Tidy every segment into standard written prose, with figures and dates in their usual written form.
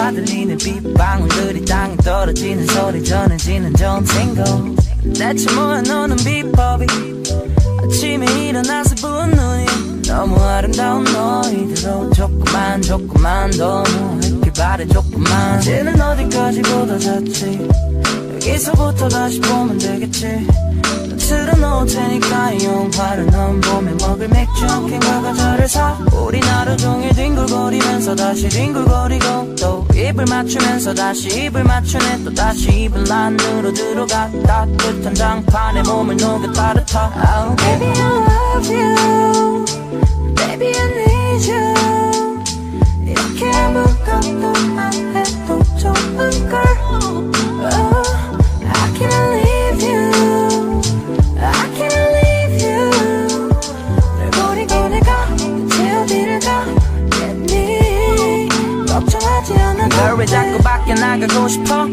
와 들리는 빗방울들이 땅에 떨어지는 소리 전해지는 전생고 대체 뭐야 너는 비법이 아침에 일어나서 부은 눈이 너무 아름다운 너희들로 조금만 더 누워있길 바래 조금만 이제는 어디까지 보다 잤지 여기서부터 다시 보면 되겠지 틀어놓을 테니까 이 영화를 넌 봄에 먹을 맥주 한 캔과 과자를 사 우린 하루 종일 뒹굴거리면서 다시 뒹굴거리고 또 입을 맞추면서 다시 입을 맞추네 또 다시 입을 안으로 들어가 따뜻한 장판에 몸을 녹여 따뜻하 oh, Baby I love you Baby I need you 이렇게 아무것도 안 해도 좋은 걸 oh, I can't leave you I can't leave you 널 버리고 내가 대체 어디를 가겠니 걱정하지 않아도 돼 널 왜 자꾸 밖에 나가고 싶어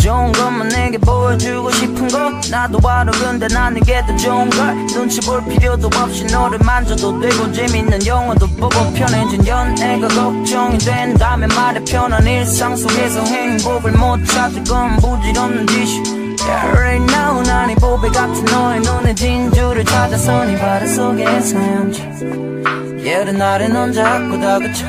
좋은 것만 내게 보여주고 싶은 거 나도 알아 근데 난 이게 더 좋은 걸 눈치 볼 필요도 없이 너를 만져도 되고 재밌는 영화도 보고 편해진 연애가 걱정이 된다면 말해 편한 일상 속에서 행복을 못 찾을 건 부질없는 짓이 Yeah, right now 난 이 보배 같은 너의 눈에 진주를 찾아서 네 바다 속에서 헤엄쳐 예른 날에 넌 자꾸 다그쳐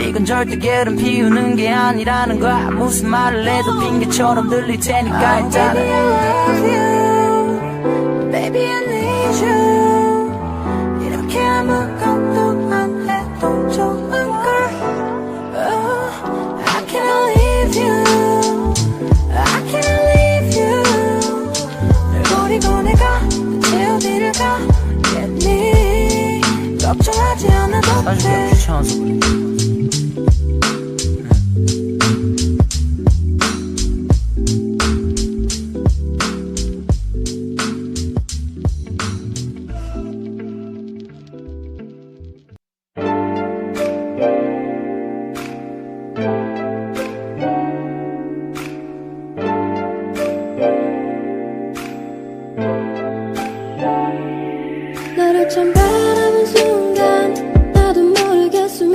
이건 절대 게으름 피우는 게 아니라는 거야 무슨 말을 해도 핑계처럼 들릴 테니까 일단은 Baby I love you Baby I need you 이렇게 아무것도 안 해도 좋은 걸 oh, I can't leave you I can't leave you 널 버리고 내가 대체 어디를 가겠니 걱정하지 않아도 돼 귀찮아서 그래 너를 처음 바라본 순간 나도 모르게 숨이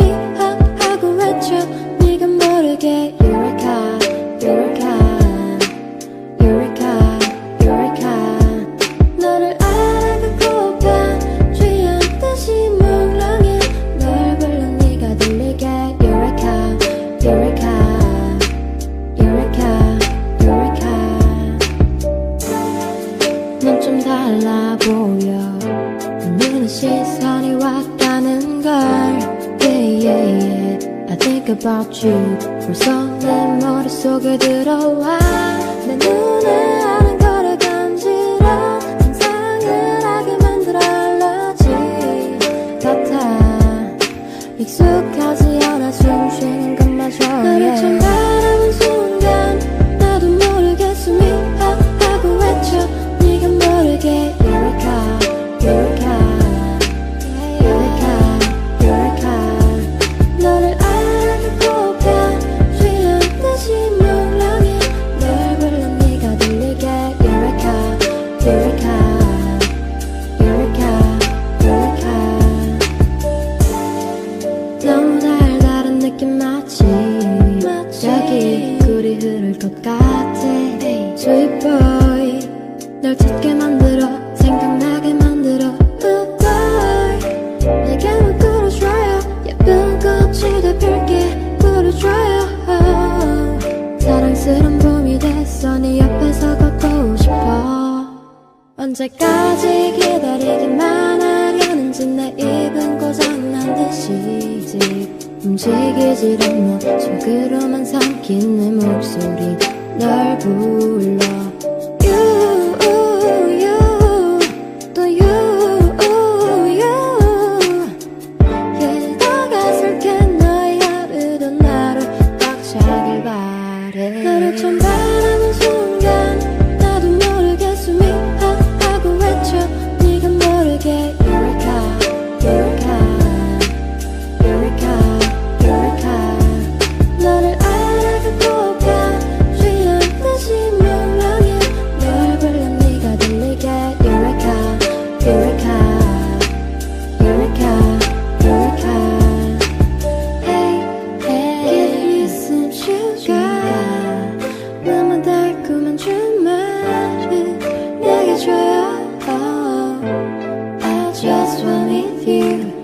하고 외쳐 네가 모르게 Eureka, Eureka, Eureka, Eureka 너를 알아가고파 취한듯이 몽롱해 널 불러 네가 들리게 Eureka, Eureka, Eureka, Eureka 넌 좀 달라 보여 눈에 시선이 왔다는 걸 yeah, yeah, yeah. I think about you 벌써 내 머릿속에 들어와 내 눈에 아는 거를 간지러 상상을 하게 만들어 알러지 같아 익숙하지 않아 숨 쉬는 것마저 너를 처음 바라본 순간 나도 모르게 숨이 하고 외쳐 네가 모르게 Eureka Eureka, Eureka, Eureka 너를 알아가고파 취한듯이 몽롱해 널 불러 네가 들리게 Eureka, Eureka, Eureka, Eureka 너무 달달한 느낌 마치 여기 꿀이 흐를 것 같아 Sweet boy 널 찾게 만들어 생각나게 만들어 내게만 끌어줘요 예쁜 꽃이 다 펼게 끌어줘요 사랑스런 봄이 됐어 네 옆에서 걷고 싶어 언제까지 기다리기만 하려는지 내 입은 고장난 듯이 움직이질 않아 속으로만 삼킨 내 목소리 널 불러 너를 처음 바라본 순간 나도 모르게 숨이 하고 외쳐 네가 모르게 Eureka, Eureka, Eureka, Eureka 너를 알아가고파 취한 듯이 몽롱해 with you